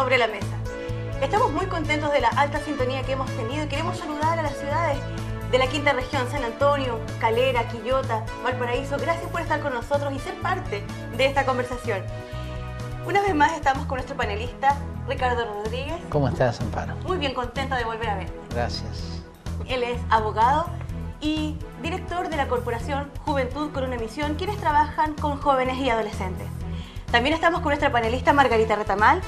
sobre la mesa. Estamos muy contentos de la alta sintonía que hemos tenido y queremos saludar a las ciudades de la quinta región, San Antonio, Calera, Quillota, Valparaíso. Gracias por estar con nosotros y ser parte de esta conversación. Una vez más estamos con nuestro panelista, Ricardo Rodríguez. ¿Cómo estás, Amparo? Muy bien, contenta de volver a verte. Gracias. Él es abogado y director de la Corporación Juventud con una Misión, quienes trabajan con jóvenes y adolescentes. También estamos con nuestra panelista Margarita Retamal.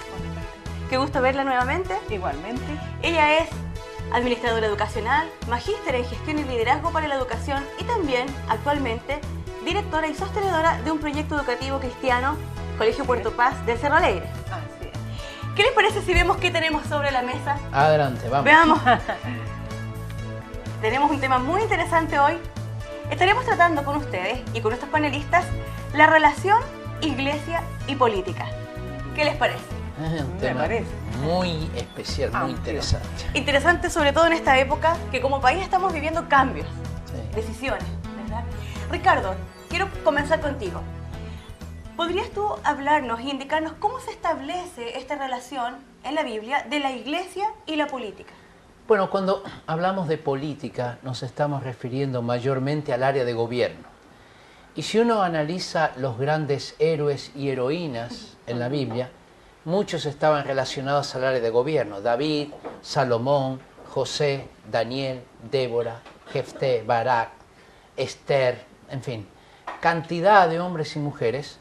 Qué gusto verla nuevamente. Igualmente. Ella es administradora educacional, magíster en gestión y liderazgo para la educación y también, actualmente, directora y sostenedora de un proyecto educativo cristiano, Colegio Puerto Paz del Cerro Alegre. Así es. ¿Qué les parece si vemos qué tenemos sobre la mesa? Adelante, vamos. Veamos. Tenemos un tema muy interesante hoy. Estaremos tratando con ustedes y con nuestros panelistas la relación iglesia y política. ¿Qué les parece? Es un tema muy especial, muy interesante. Interesante sobre todo en esta época que como país estamos viviendo cambios, Sí. decisiones, ¿verdad? Ricardo, quiero comenzar contigo. ¿Podrías tú hablarnos e indicarnos cómo se establece esta relación en la Biblia de la iglesia y la política? Bueno, cuando hablamos de política nos estamos refiriendo mayormente al área de gobierno. Y si uno analiza los grandes héroes y heroínas en la Biblia, muchos estaban relacionados al área de gobierno. David, Salomón, José, Daniel, Débora, Jefté, Barak, Esther, en fin, cantidad de hombres y mujeres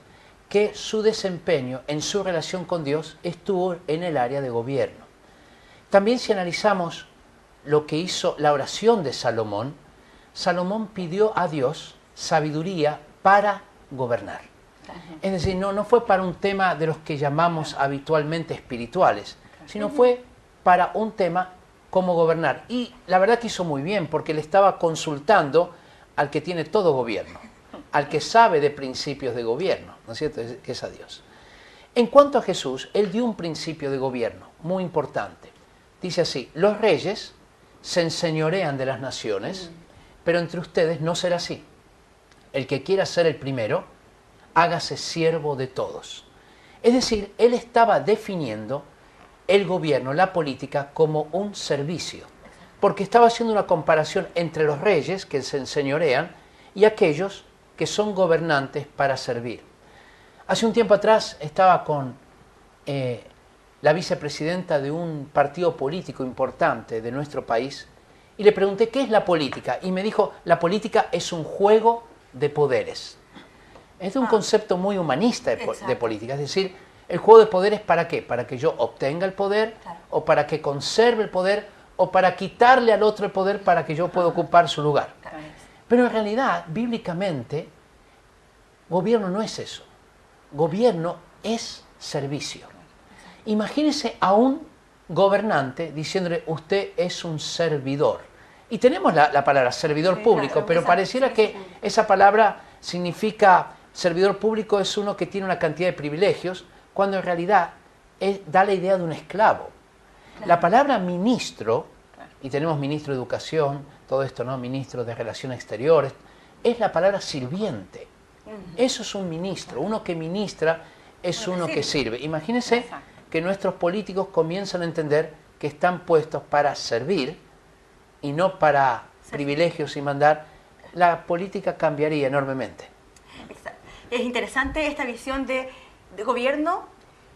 que su desempeño en su relación con Dios estuvo en el área de gobierno. También si analizamos lo que hizo la oración de Salomón, Salomón pidió a Dios sabiduría para gobernar. Es decir, no fue para un tema de los que llamamos habitualmente espirituales, sino fue para un tema como gobernar. Y la verdad que hizo muy bien, porque le estaba consultando al que tiene todo gobierno, al que sabe de principios de gobierno, ¿no es cierto?, que es a Dios. En cuanto a Jesús, Él dio un principio de gobierno muy importante. Dice así: los reyes se enseñorean de las naciones, pero entre ustedes no será así. El que quiera ser el primero, hágase siervo de todos. Es decir, Él estaba definiendo el gobierno, la política, como un servicio, porque estaba haciendo una comparación entre los reyes que se enseñorean y aquellos que son gobernantes para servir. Hace un tiempo atrás estaba con la vicepresidenta de un partido político importante de nuestro país y le pregunté qué es la política y me dijo: la política es un juego de poderes. Es un concepto muy humanista de política, es decir, el juego de poderes ¿para qué? Para que yo obtenga el poder, claro, o para que conserve el poder, o para quitarle al otro el poder para que yo pueda ocupar su lugar. Claro. Pero en realidad, bíblicamente, gobierno no es eso. Gobierno es servicio. Imagínese a un gobernante diciéndole: usted es un servidor. Y tenemos la palabra servidor público, claro, pero pareciera que esa palabra significa servidor público es uno que tiene una cantidad de privilegios, cuando en realidad da la idea de un esclavo. Claro. La palabra ministro, y tenemos ministro de Educación, todo esto, ¿no? Ministro de Relaciones Exteriores, es la palabra sirviente. Eso es un ministro. Uno que ministra es uno que sirve. Imagínense que nuestros políticos comienzan a entender que están puestos para servir y no para privilegios y mandar. La política cambiaría enormemente. Exacto. Es interesante esta visión de gobierno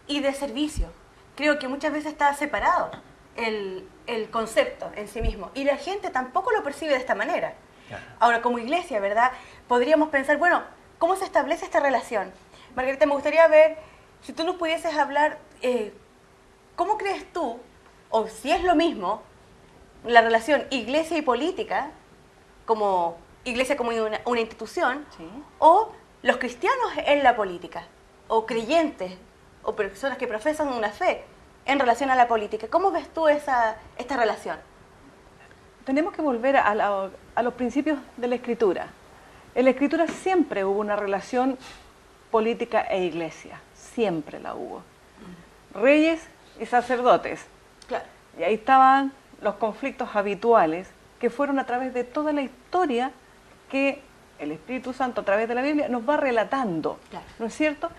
y de servicio. Creo que muchas veces está separado el concepto en sí mismo y la gente tampoco lo percibe de esta manera. Claro. Ahora, como iglesia, ¿verdad?, podríamos pensar, bueno, ¿cómo se establece esta relación? Margarita, me gustaría ver, si tú nos pudieses hablar, ¿cómo crees tú, o si es lo mismo, la relación iglesia y política, como iglesia como una institución, sí, o los cristianos en la política, o creyentes, o personas que profesan una fe en relación a la política? ¿Cómo ves tú esta relación? Tenemos que volver a los principios de la Escritura. En la Escritura siempre hubo una relación política e iglesia, siempre la hubo. Reyes y sacerdotes. Claro. Y ahí estaban los conflictos habituales que fueron a través de toda la historia que el Espíritu Santo a través de la Biblia nos va relatando, claro, ¿no es cierto?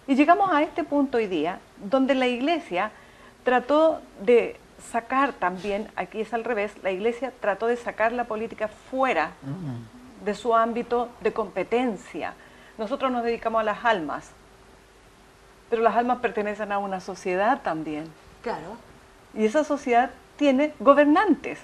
Y llegamos a este punto hoy día donde la iglesia trató de sacar también, aquí es al revés, la Iglesia trató de sacar la política fuera de su ámbito de competencia. Nosotros nos dedicamos a las almas, pero las almas pertenecen a una sociedad también. Claro. Y esa sociedad tiene gobernantes.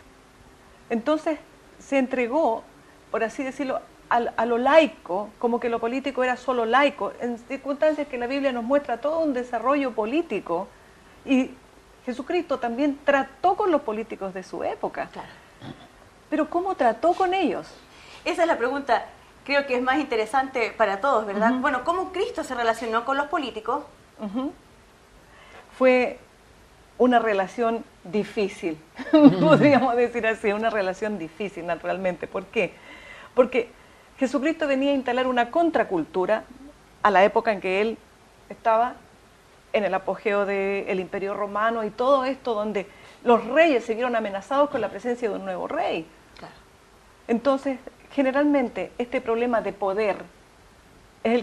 Entonces se entregó, por así decirlo, a lo laico, como que lo político era solo laico, en circunstancias que la Biblia nos muestra todo un desarrollo político, y Jesucristo también trató con los políticos de su época. Claro. Pero ¿cómo trató con ellos? Esa es la pregunta, creo que es más interesante para todos, ¿verdad? Bueno, ¿cómo Cristo se relacionó con los políticos? Fue una relación difícil, podríamos decir así, una relación difícil naturalmente. ¿Por qué? Porque Jesucristo venía a instalar una contracultura a la época en que Él estaba en el apogeo del Imperio Romano y todo esto, donde los reyes se vieron amenazados con la presencia de un nuevo rey. Claro. Entonces, generalmente, este problema de poder es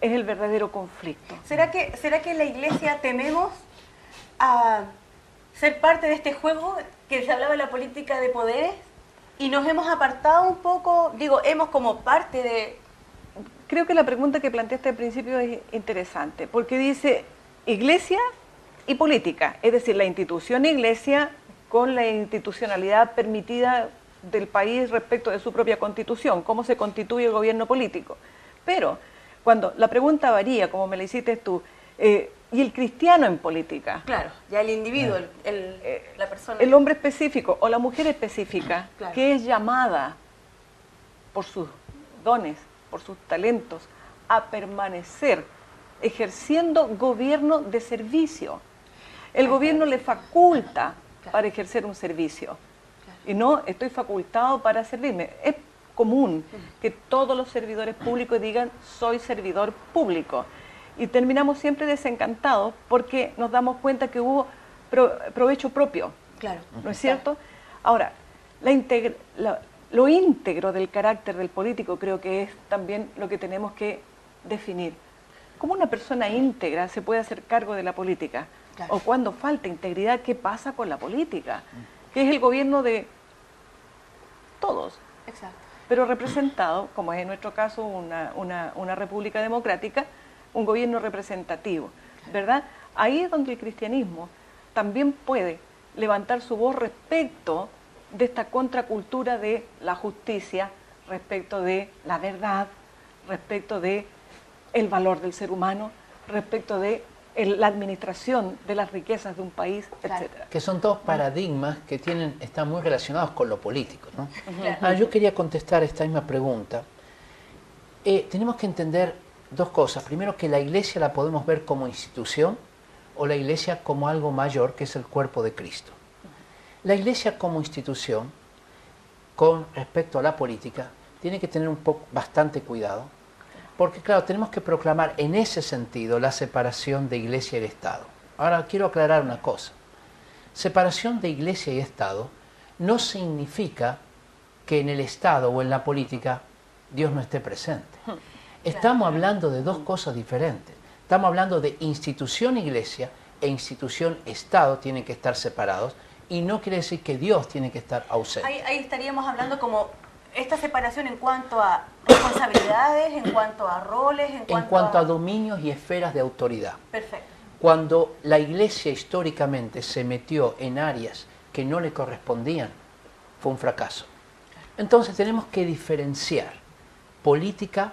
el verdadero conflicto. ¿Será que en la Iglesia tememos a ser parte de este juego que se hablaba de la política de poderes y nos hemos apartado un poco, hemos como parte de... Creo que la pregunta que planteaste al principio es interesante, porque dice Iglesia y política, es decir, la institución Iglesia con la institucionalidad permitida del país respecto de su propia constitución, cómo se constituye el gobierno político. Pero cuando la pregunta varía, como me la hiciste tú, ¿y el cristiano en política? Claro, ya el individuo, la persona. El hombre específico o la mujer específica, claro, que es llamada por sus dones, por sus talentos, a permanecer ejerciendo gobierno de servicio. El gobierno le faculta para ejercer un servicio. Y no estoy facultado para servirme. Es común que todos los servidores públicos digan soy servidor público. Y terminamos siempre desencantados porque nos damos cuenta que hubo provecho propio. Claro. ¿No es cierto? Ahora, lo íntegro del carácter del político creo que es también lo que tenemos que definir. ¿Cómo una persona íntegra se puede hacer cargo de la política? Claro. O cuando falta integridad, ¿qué pasa con la política? Que es el gobierno de todos. Exacto. Pero representado, como es en nuestro caso una república democrática, un gobierno representativo, ¿verdad? Ahí es donde el cristianismo también puede levantar su voz respecto de esta contracultura de la justicia, respecto de la verdad, respecto de el valor del ser humano, respecto de la administración de las riquezas de un país, Claro. etcétera. Que son todos paradigmas que están muy relacionados con lo político, ¿no? Claro. Yo quería contestar esta misma pregunta. Tenemos que entender dos cosas. Primero, que la Iglesia la podemos ver como institución o la Iglesia como algo mayor, que es el cuerpo de Cristo. La Iglesia como institución, con respecto a la política, tiene que tener bastante cuidado, porque claro, tenemos que proclamar en ese sentido la separación de Iglesia y Estado. Ahora quiero aclarar una cosa. Separación de Iglesia y Estado no significa que en el Estado o en la política Dios no esté presente. Estamos hablando de dos cosas diferentes. Estamos hablando de institución Iglesia e institución Estado tienen que estar separados, y no quiere decir que Dios tiene que estar ausente. Ahí estaríamos hablando como esta separación en cuanto a responsabilidades, en cuanto a roles, en cuanto a dominios y esferas de autoridad. Perfecto. Cuando la Iglesia históricamente se metió en áreas que no le correspondían, fue un fracaso. Entonces tenemos que diferenciar política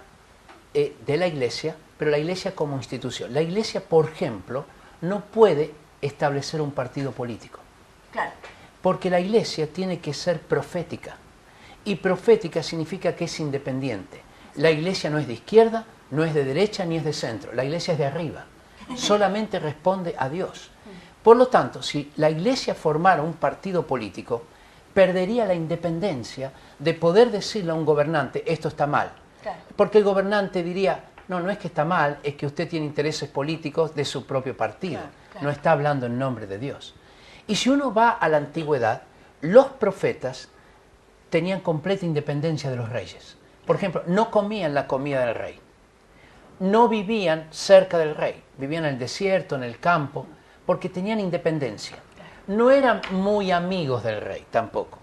de la Iglesia, pero la Iglesia como institución. La Iglesia, por ejemplo, no puede establecer un partido político. Claro. Porque la Iglesia tiene que ser profética. Y profética significa que es independiente. La Iglesia no es de izquierda, no es de derecha, ni es de centro. La Iglesia es de arriba. Solamente responde a Dios. Por lo tanto, si la Iglesia formara un partido político, perdería la independencia de poder decirle a un gobernante, esto está mal. Claro. Porque el gobernante diría, no es que está mal, es que usted tiene intereses políticos de su propio partido. Claro. No está hablando en nombre de Dios. Y si uno va a la antigüedad, los profetas tenían completa independencia de los reyes. Por ejemplo, no comían la comida del rey. No vivían cerca del rey. Vivían en el desierto, en el campo. porque tenían independencia. No eran muy amigos del rey tampoco,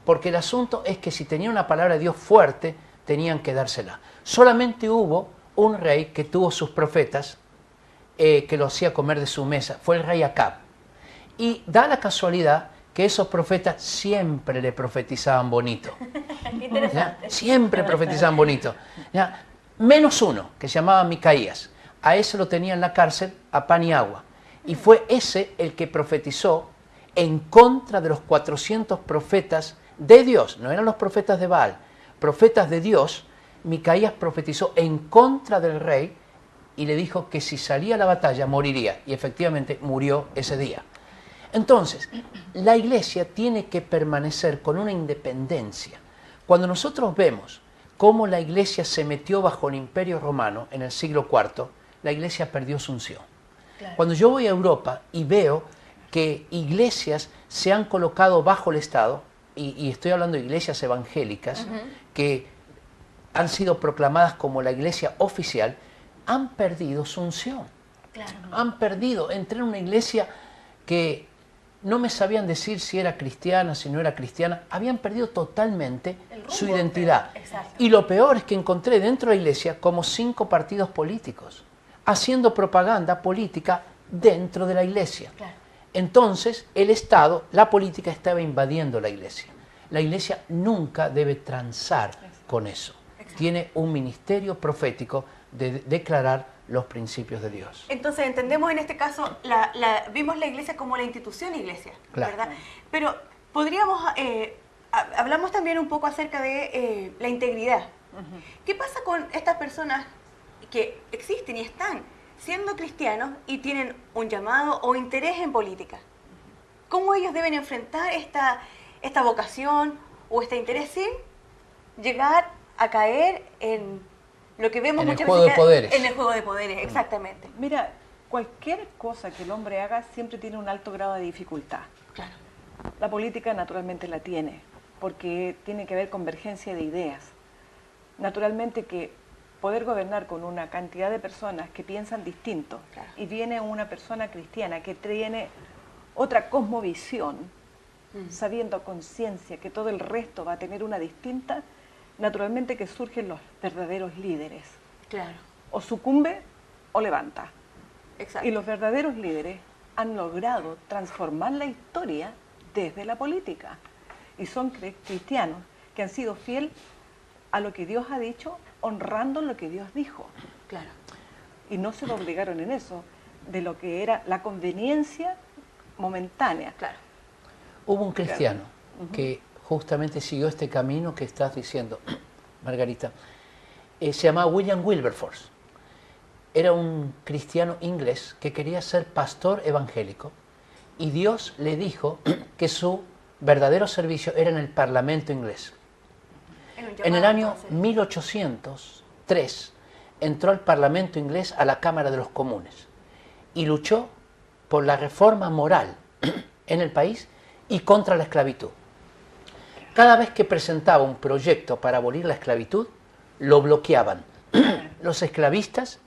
porque el asunto es que si tenían una palabra de Dios fuerte, tenían que dársela. Solamente hubo un rey que tuvo sus profetas, que lo hacía comer de su mesa, fue el rey Acab. Y da la casualidad que esos profetas siempre le profetizaban bonito. Interesante. Siempre profetizaban bonito. ¿Ya? Menos uno, que se llamaba Micaías. A ese lo tenía en la cárcel a pan y agua. Y fue ese el que profetizó en contra de los 400 profetas de Dios. No eran los profetas de Baal, profetas de Dios. Micaías profetizó en contra del rey y le dijo que si salía a la batalla moriría. Y efectivamente murió ese día. Entonces, la iglesia tiene que permanecer con una independencia. Cuando nosotros vemos cómo la iglesia se metió bajo el Imperio Romano en el siglo IV, la iglesia perdió su unción. Claro. Cuando yo voy a Europa y veo que iglesias se han colocado bajo el Estado, y estoy hablando de iglesias evangélicas, que han sido proclamadas como la iglesia oficial, han perdido su unción. Claro. Han perdido. Entré en una iglesia que no me sabían decir si era cristiana, si no era cristiana. Habían perdido totalmente su identidad. Exacto. Y lo peor es que encontré dentro de la iglesia como 5 partidos políticos, haciendo propaganda política dentro de la iglesia. Claro. Entonces, el Estado, la política estaba invadiendo la iglesia. La iglesia nunca debe transar con eso. Exacto. Tiene un ministerio profético de declarar los principios de Dios. Entonces entendemos en este caso, vimos la iglesia como la institución iglesia, Claro. ¿verdad? Pero podríamos, hablamos también un poco acerca de la integridad. ¿Qué pasa con estas personas que existen y están siendo cristianos y tienen un llamado o interés en política? ¿Cómo ellos deben enfrentar esta vocación o este interés sin llegar a caer en lo que vemos En el muchas juego veces de poderes. en el juego de poderes, exactamente? Mira, cualquier cosa que el hombre haga siempre tiene un alto grado de dificultad. Claro. La política naturalmente la tiene, porque tiene que ver convergencia de ideas. Naturalmente que poder gobernar con una cantidad de personas que piensan distinto, Claro. y viene una persona cristiana que tiene otra cosmovisión, sabiendo a conciencia que todo el resto va a tener una distinta, naturalmente que surgen los verdaderos líderes. Claro, O sucumbe o levanta. exacto. Y los verdaderos líderes han logrado transformar la historia desde la política. Y son cristianos que han sido fieles a lo que Dios ha dicho, honrando lo que Dios dijo. Claro. Y no se doblegaron en eso, de lo que era la conveniencia momentánea. Claro. Hubo un cristiano que justamente siguió este camino que estás diciendo, Margarita. Se llamaba William Wilberforce. Era un cristiano inglés que quería ser pastor evangélico y Dios le dijo que su verdadero servicio era en el Parlamento inglés. En el año 1803 entró al Parlamento inglés a la Cámara de los Comunes y luchó por la reforma moral en el país y contra la esclavitud. Cada vez que presentaba un proyecto para abolir la esclavitud, lo bloqueaban. Los esclavistas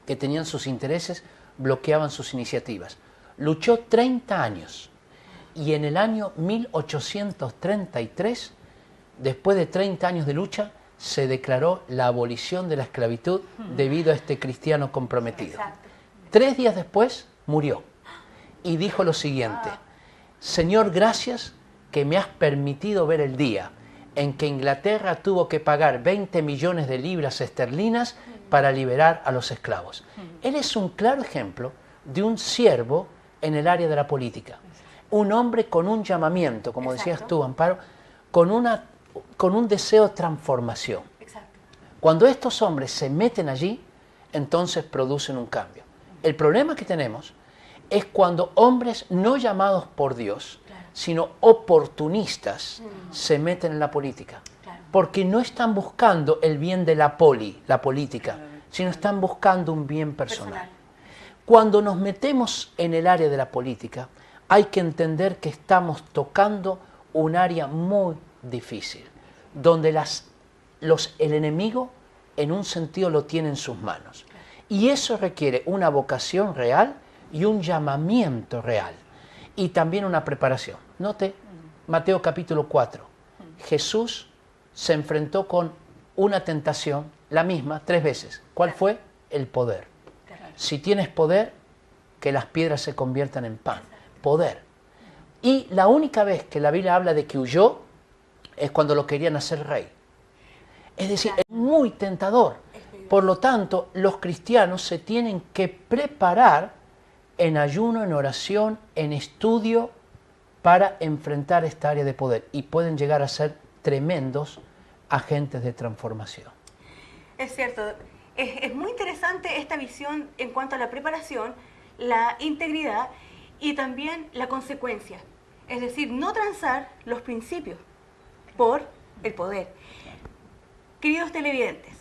que tenían sus intereses bloqueaban sus iniciativas. Luchó 30 años y en el año 1833, después de 30 años de lucha, se declaró la abolición de la esclavitud debido a este cristiano comprometido. Exacto. 3 días después murió y dijo lo siguiente: Señor, gracias que me has permitido ver el día en que Inglaterra tuvo que pagar 20 millones de libras esterlinas para liberar a los esclavos. Él es un claro ejemplo de un siervo en el área de la política. Un hombre con un llamamiento, como decías Exacto. tú, Amparo, con un deseo de transformación. Exacto. Cuando estos hombres se meten allí, entonces producen un cambio. El problema que tenemos es cuando hombres no llamados por Dios, sino oportunistas, se meten en la política. Claro. Porque no están buscando el bien de la política, sino están buscando un bien personal. Cuando nos metemos en el área de la política, hay que entender que estamos tocando un área muy difícil, donde el enemigo en un sentido lo tiene en sus manos. Y eso requiere una vocación real y un llamamiento real y también una preparación. Note Mateo capítulo 4. Jesús se enfrentó con una tentación, la misma, 3 veces. ¿Cuál fue? El poder. Si tienes poder, que las piedras se conviertan en pan. Poder. Y la única vez que la Biblia habla de que huyó es cuando lo querían hacer rey. Es decir, es muy tentador. Por lo tanto, los cristianos se tienen que preparar en ayuno, en oración, en estudio, para enfrentar esta área de poder. Y pueden llegar a ser tremendos agentes de transformación. Es cierto. Es muy interesante esta visión en cuanto a la preparación, la integridad y también la consecuencia. Es decir, no transar los principios por el poder. Queridos televidentes,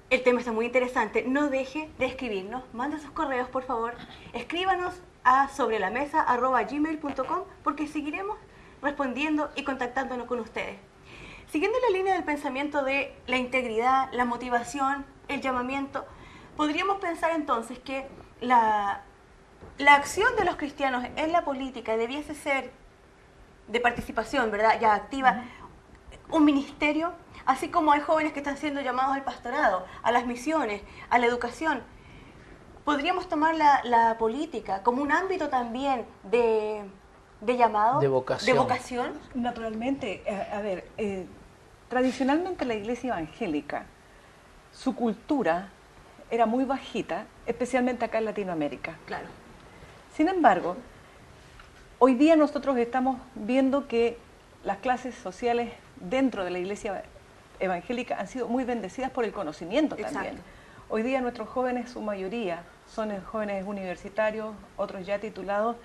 el tema está muy interesante. No deje de escribirnos. Mande sus correos, por favor. Escríbanos a sobrelamesa@gmail.com porque seguiremos respondiendo y contactándonos con ustedes. Siguiendo la línea del pensamiento de la integridad, la motivación, el llamamiento, podríamos pensar entonces que la acción de los cristianos en la política debiese ser de participación, ¿verdad? Ya activa, un ministerio, así como hay jóvenes que están siendo llamados al pastorado, a las misiones, a la educación. Podríamos tomar la política como un ámbito también de llamado, de vocación. Naturalmente, tradicionalmente la iglesia evangélica, su cultura era muy bajita, especialmente acá en Latinoamérica. Claro. Sin embargo, hoy día nosotros estamos viendo que las clases sociales dentro de la iglesia evangélica han sido muy bendecidas por el conocimiento también. Exacto. Hoy día nuestros jóvenes, su mayoría, son jóvenes universitarios, otros ya titulados,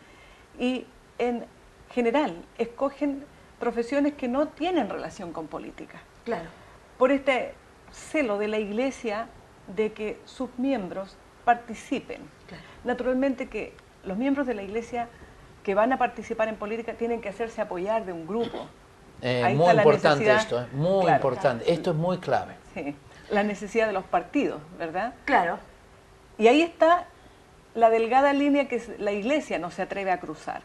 y en general escogen profesiones que no tienen relación con política. Claro. Por este celo de la iglesia de que sus miembros participen. Claro. Naturalmente que los miembros de la iglesia que van a participar en política tienen que hacerse apoyar de un grupo. Muy importante esto, muy claro, importante. Esto es muy clave. Sí, la necesidad de los partidos, ¿verdad? Claro. Y ahí está la delgada línea que la iglesia no se atreve a cruzar.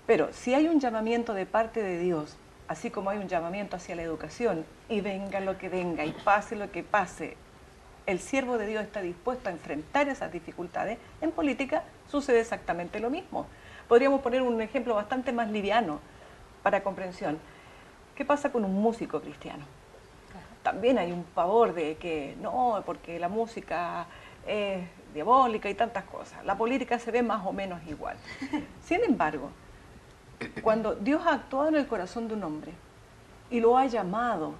Pero si hay un llamamiento de parte de Dios, así como hay un llamamiento hacia la educación, y venga lo que venga, y pase lo que pase, el siervo de Dios está dispuesto a enfrentar esas dificultades, en política sucede exactamente lo mismo. Podríamos poner un ejemplo bastante más liviano para comprensión. ¿Qué pasa con un músico cristiano? También hay un pavor de que no, porque la música es diabólica y tantas cosas. La política se ve más o menos igual. Sin embargo, cuando Dios ha actuado en el corazón de un hombre y lo ha llamado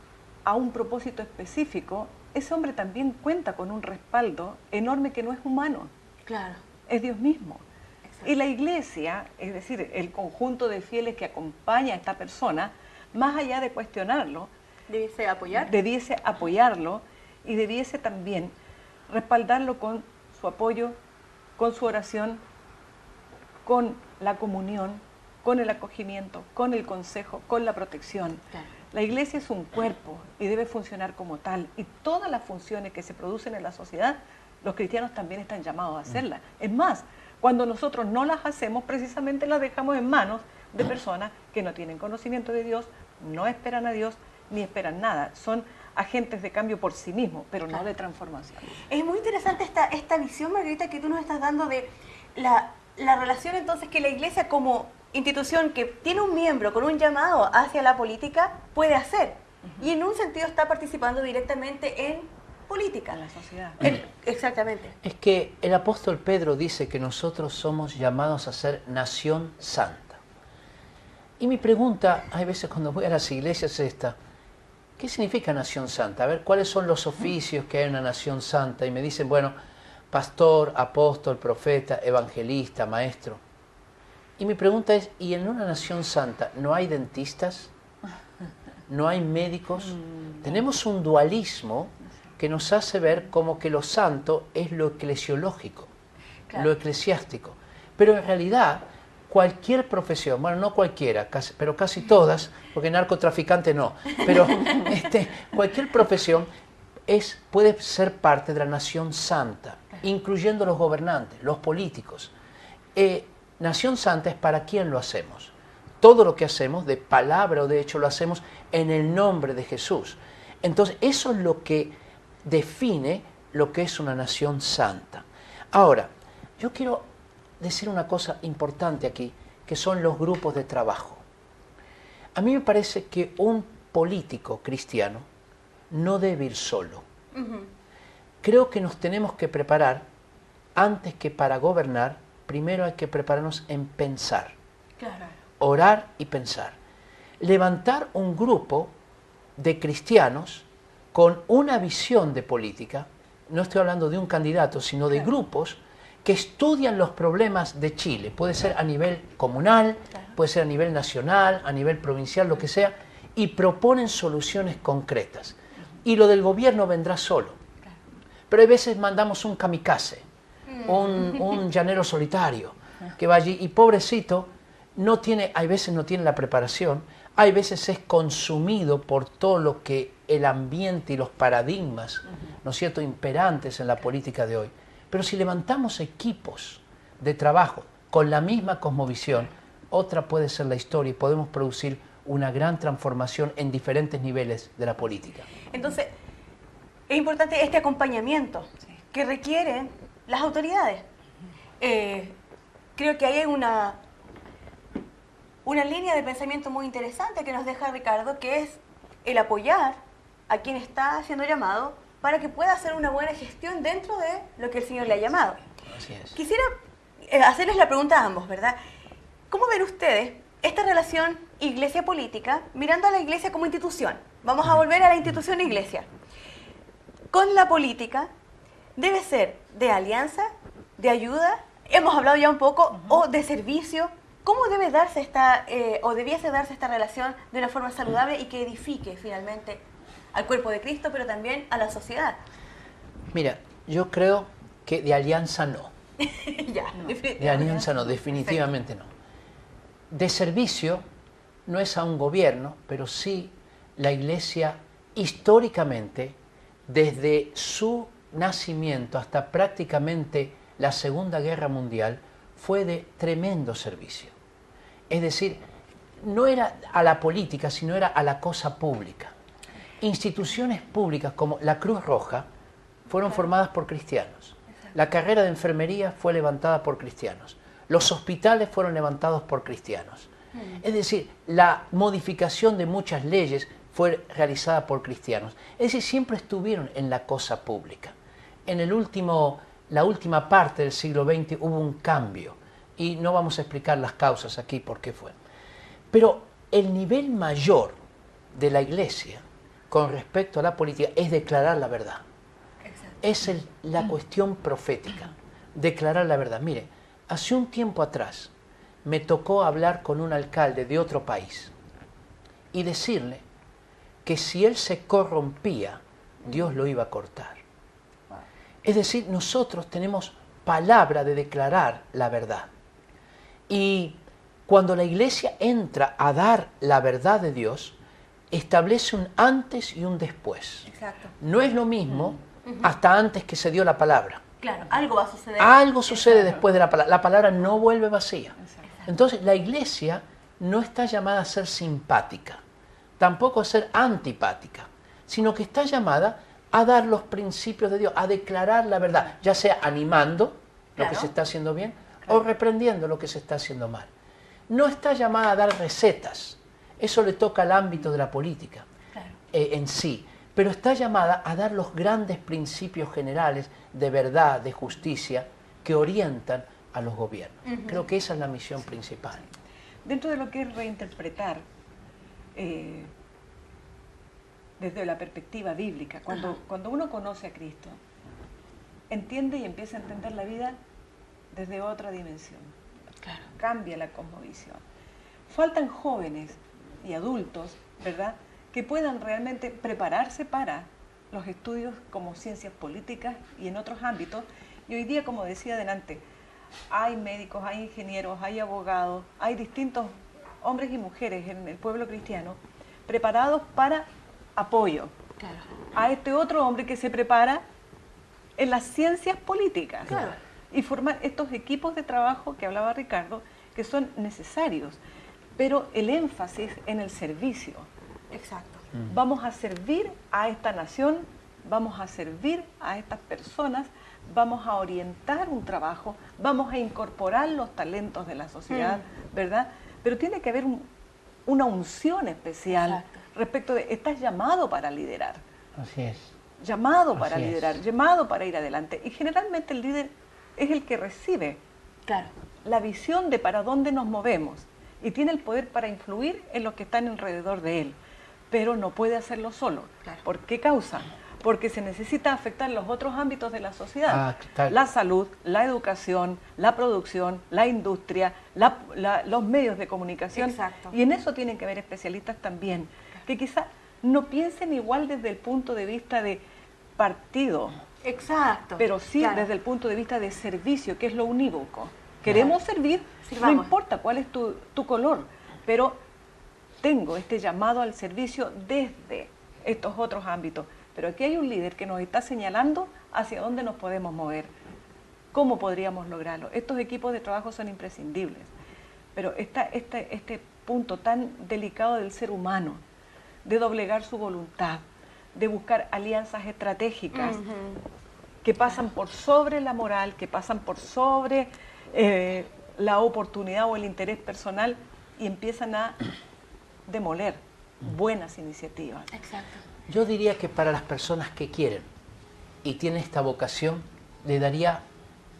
a un propósito específico, ese hombre también cuenta con un respaldo enorme que no es humano. Claro. Es Dios mismo. Exacto. Y la iglesia, es decir, el conjunto de fieles que acompaña a esta persona, más allá de cuestionarlo, ¿Debiese apoyar? debiese apoyarlo y debiese también respaldarlo con su apoyo, con su oración, con la comunión, con el acogimiento, con el consejo, con la protección. Claro. La iglesia es un cuerpo y debe funcionar como tal. Y todas las funciones que se producen en la sociedad, los cristianos también están llamados a hacerlas. Es más, cuando nosotros no las hacemos, precisamente las dejamos en manos de personas que no tienen conocimiento de Dios, no esperan a Dios, ni esperan nada. Son agentes de cambio por sí mismos, pero no de transformación. Es muy interesante esta visión, Margarita, que tú nos estás dando de la relación entonces que la iglesia como institución que tiene un miembro con un llamado hacia la política puede hacer. Y en un sentido está participando directamente en política. En la sociedad. Exactamente. Es que el apóstol Pedro dice que nosotros somos llamados a ser nación santa. Y mi pregunta, hay veces cuando voy a las iglesias es esta: ¿qué significa nación santa? A ver, ¿cuáles son los oficios que hay en una nación santa? Y me dicen, bueno, pastor, apóstol, profeta, evangelista, maestro. Y mi pregunta es, ¿y en una nación santa no hay dentistas? ¿No hay médicos? Tenemos un dualismo que nos hace ver como que lo santo es lo eclesiológico, Claro. lo eclesiástico. Pero en realidad, cualquier profesión, bueno, no cualquiera, pero casi todas, porque narcotraficante no, pero cualquier profesión puede ser parte de la nación santa, incluyendo los gobernantes, los políticos. Nación Santa es para quién lo hacemos. Todo lo que hacemos, de palabra o de hecho, lo hacemos en el nombre de Jesús. Entonces, eso es lo que define lo que es una nación santa. Ahora, yo quiero decir una cosa importante aquí, que son los grupos de trabajo. A mí me parece que un político cristiano no debe ir solo. Creo que nos tenemos que preparar, antes que para gobernar, primero hay que prepararnos en pensar. Claro. Orar y pensar. Levantar un grupo de cristianos con una visión de política, no estoy hablando de un candidato, sino de grupos que estudian los problemas de Chile. Puede ser a nivel comunal, puede ser a nivel nacional, a nivel provincial, lo que sea, y proponen soluciones concretas. Y lo del gobierno vendrá solo. Pero hay veces mandamos un kamikaze, un llanero solitario, que va allí y pobrecito, hay veces no tiene la preparación, hay veces es consumido por todo lo que el ambiente y los paradigmas, ¿no es cierto?, imperantes en la política de hoy. Pero si levantamos equipos de trabajo con la misma cosmovisión, otra puede ser la historia y podemos producir una gran transformación en diferentes niveles de la política. Entonces, es importante este acompañamiento que requieren las autoridades. Creo que hay una línea de pensamiento muy interesante que nos deja Ricardo, que es el apoyar a quien está siendo llamado para que pueda hacer una buena gestión dentro de lo que el Señor le ha llamado. Así es. Quisiera hacerles la pregunta a ambos, ¿verdad? ¿Cómo ven ustedes esta relación iglesia-política mirando a la iglesia como institución? Vamos a volver a la institución iglesia. Con la política, ¿debe ser de alianza, de ayuda? Hemos hablado ya un poco, o de servicio. ¿Cómo debe darse o debiese darse esta relación de una forma saludable y que edifique finalmente al cuerpo de Cristo, pero también a la sociedad? Mira, yo creo que de alianza no. De alianza no, definitivamente no. De servicio no es a un gobierno, pero sí la iglesia históricamente, desde su nacimiento hasta prácticamente la Segunda Guerra Mundial, fue de tremendo servicio. Es decir, no era a la política, sino era a la cosa pública. Instituciones públicas como la Cruz Roja fueron formadas por cristianos. La carrera de enfermería fue levantada por cristianos. Los hospitales fueron levantados por cristianos. Es decir, la modificación de muchas leyes fue realizada por cristianos. Es decir, siempre estuvieron en la cosa pública. En la última parte del siglo XX hubo un cambio y no vamos a explicar las causas aquí por qué fue. Pero el nivel mayor de la iglesia con respecto a la política es declarar la verdad. Es la cuestión profética, declarar la verdad. Mire, hace un tiempo atrás me tocó hablar con un alcalde de otro país y decirle que si él se corrompía, Dios lo iba a cortar. Es decir, nosotros tenemos palabra de declarar la verdad. Y cuando la iglesia entra a dar la verdad de Dios, establece un antes y un después. Exacto. No es lo mismo hasta antes que se dio la palabra. Claro, algo va a suceder. Algo sucede después de la palabra. La palabra no vuelve vacía. Entonces, la iglesia no está llamada a ser simpática, tampoco a ser antipática, sino que está llamada a dar los principios de Dios, a declarar la verdad, ya sea animando lo que se está haciendo bien o reprendiendo lo que se está haciendo mal. No está llamada a dar recetas, eso le toca al ámbito de la política en sí, pero está llamada a dar los grandes principios generales de verdad, de justicia, que orientan a los gobiernos. Creo que esa es la misión principal. Dentro de lo que es reinterpretar desde la perspectiva bíblica, cuando uno conoce a Cristo, entiende y empieza a entender la vida desde otra dimensión. Claro. Cambia la cosmovisión. Faltan jóvenes y adultos, ¿verdad?, que puedan realmente prepararse para los estudios como ciencias políticas y en otros ámbitos. Y hoy día, como decía adelante, hay médicos, hay ingenieros, hay abogados, hay distintos hombres y mujeres en el pueblo cristiano preparados para apoyo a este otro hombre que se prepara en las ciencias políticas. Claro. y formar estos equipos de trabajo que hablaba Ricardo, que son necesarios, pero el énfasis en el servicio. Exacto. Vamos a servir a esta nación, vamos a servir a estas personas, vamos a orientar un trabajo, vamos a incorporar los talentos de la sociedad, ¿verdad? Pero tiene que haber una unción especial. Exacto. Respecto de, estás llamado para liderar. Así es. Llamado para Así es. liderar, llamado para ir adelante. Y generalmente el líder es el que recibe Claro. la visión de para dónde nos movemos y tiene el poder para influir en los que están alrededor de él, pero no puede hacerlo solo. Claro. ¿Por qué causa? Porque se necesita afectar los otros ámbitos de la sociedad. Tal. La salud, la educación, la producción, la industria, los medios de comunicación. Exacto. Y en eso tienen que haber especialistas también, que quizá no piensen igual desde el punto de vista de partido, Exacto. pero sí Claro. desde el punto de vista de servicio, que es lo unívoco. Queremos servir, Sirvamos. no importa cuál es tu color, pero tengo este llamado al servicio desde estos otros ámbitos. Pero aquí hay un líder que nos está señalando hacia dónde nos podemos mover, cómo podríamos lograrlo. Estos equipos de trabajo son imprescindibles, pero está este punto tan delicado del ser humano, de doblegar su voluntad, de buscar alianzas estratégicas que pasan por sobre la moral, que pasan por sobre la oportunidad o el interés personal y empiezan a demoler buenas iniciativas. Exacto. Yo diría que para las personas que quieren y tienen esta vocación, le daría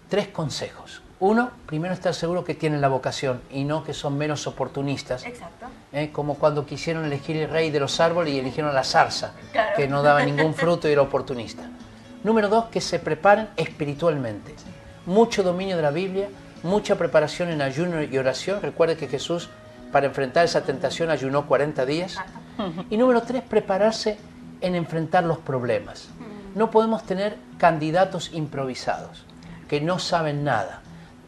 3 consejos. Uno, primero estar seguro que tienen la vocación y no que son menos oportunistas. Exacto. Como cuando quisieron elegir el rey de los árboles y eligieron la zarza, Claro. que no daba ningún fruto y era oportunista. Número 2, que se preparen espiritualmente. Mucho dominio de la Biblia, mucha preparación en ayuno y oración. Recuerde que Jesús, para enfrentar esa tentación, ayunó 40 días. Y número 3, prepararse en enfrentar los problemas. No podemos tener candidatos improvisados, que no saben nada.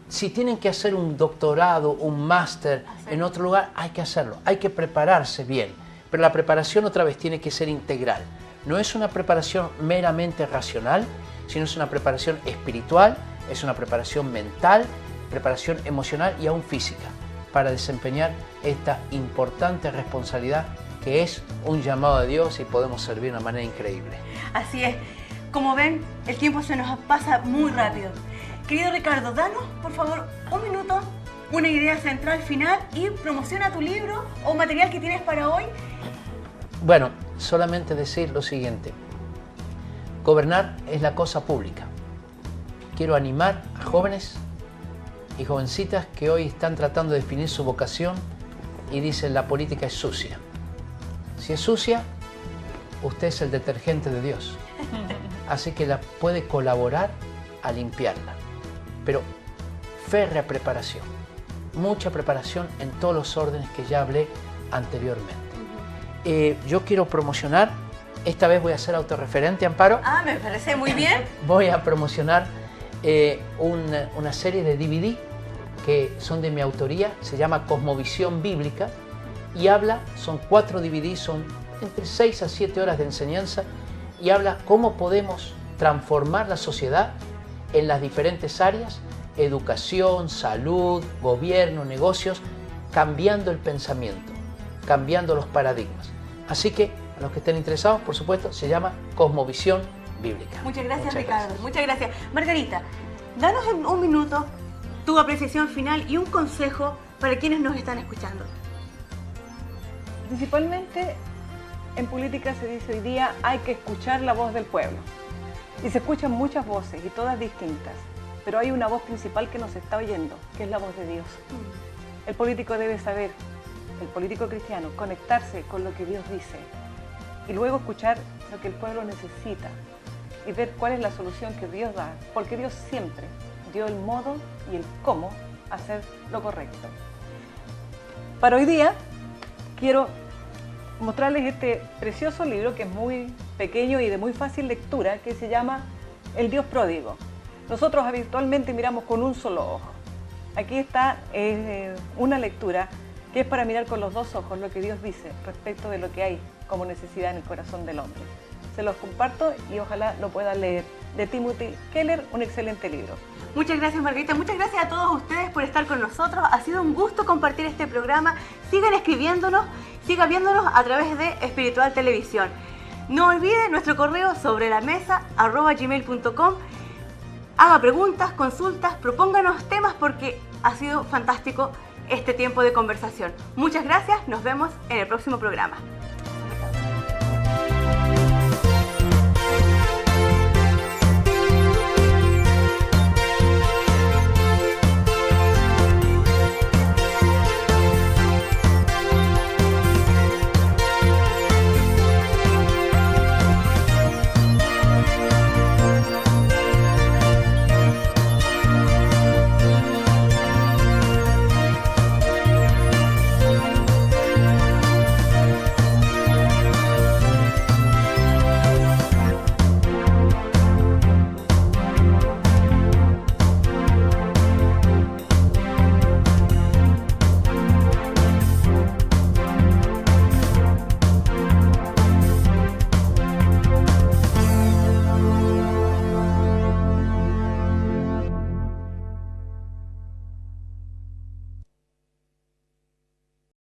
Si tienen que hacer un doctorado, un máster en otro lugar, hay que hacerlo, hay que prepararse bien. Pero la preparación otra vez tiene que ser integral. No es una preparación meramente racional, sino es una preparación espiritual, es una preparación mental, preparación emocional y aún física, para desempeñar esta importante responsabilidad que es un llamado de Dios y podemos servir de una manera increíble. Así es. Como ven, el tiempo se nos pasa muy rápido. Querido Ricardo, danos, por favor, un minuto, una idea central final y promociona tu libro o material que tienes para hoy. Bueno, solamente decir lo siguiente. Gobernar es la cosa pública. Quiero animar a jóvenes y jovencitas que hoy están tratando de definir su vocación y dicen la política es sucia. Si es sucia, usted es el detergente de Dios. Así que la puede colaborar a limpiarla. Pero férrea preparación. Mucha preparación en todos los órdenes que ya hablé anteriormente. Yo quiero promocionar, esta vez voy a ser autorreferente, Amparo. Ah, me parece muy bien. Voy a promocionar una serie de DVD que son de mi autoría, se llama Cosmovisión Bíblica y habla, son 4 DVD, son entre 6 a 7 horas de enseñanza y habla cómo podemos transformar la sociedad en las diferentes áreas, educación, salud, gobierno, negocios, cambiando el pensamiento, cambiando los paradigmas. Así que a los que estén interesados, por supuesto, se llama Cosmovisión Bíblica. Muchas gracias, Muchas Ricardo. gracias. Muchas gracias. Margarita, danos en un minuto tu apreciación final y un consejo para quienes nos están escuchando. Principalmente en política se dice hoy día hay que escuchar la voz del pueblo. Y se escuchan muchas voces y todas distintas, pero hay una voz principal que nos está oyendo, que es la voz de Dios. El político debe saber, el político cristiano, conectarse con lo que Dios dice y luego escuchar lo que el pueblo necesita y ver cuál es la solución que Dios da, porque Dios siempre dio el modo y el cómo hacer lo correcto. Para hoy día quiero mostrarles este precioso libro que es muy pequeño y de muy fácil lectura, que se llama El Dios Pródigo. Nosotros habitualmente miramos con un solo ojo. Aquí está una lectura que es para mirar con los 2 ojos lo que Dios dice respecto de lo que hay como necesidad en el corazón del hombre. Se los comparto y ojalá lo puedan leer. de Timothy Keller, un excelente libro. Muchas gracias, Margarita. Muchas gracias a todos ustedes por estar con nosotros. Ha sido un gusto compartir este programa. Sigan escribiéndonos, sigan viéndonos a través de Espiritual Televisión. No olviden nuestro correo sobrelamesa@gmail.com. Haga preguntas, consultas, propónganos temas porque ha sido fantástico este tiempo de conversación. Muchas gracias. Nos vemos en el próximo programa.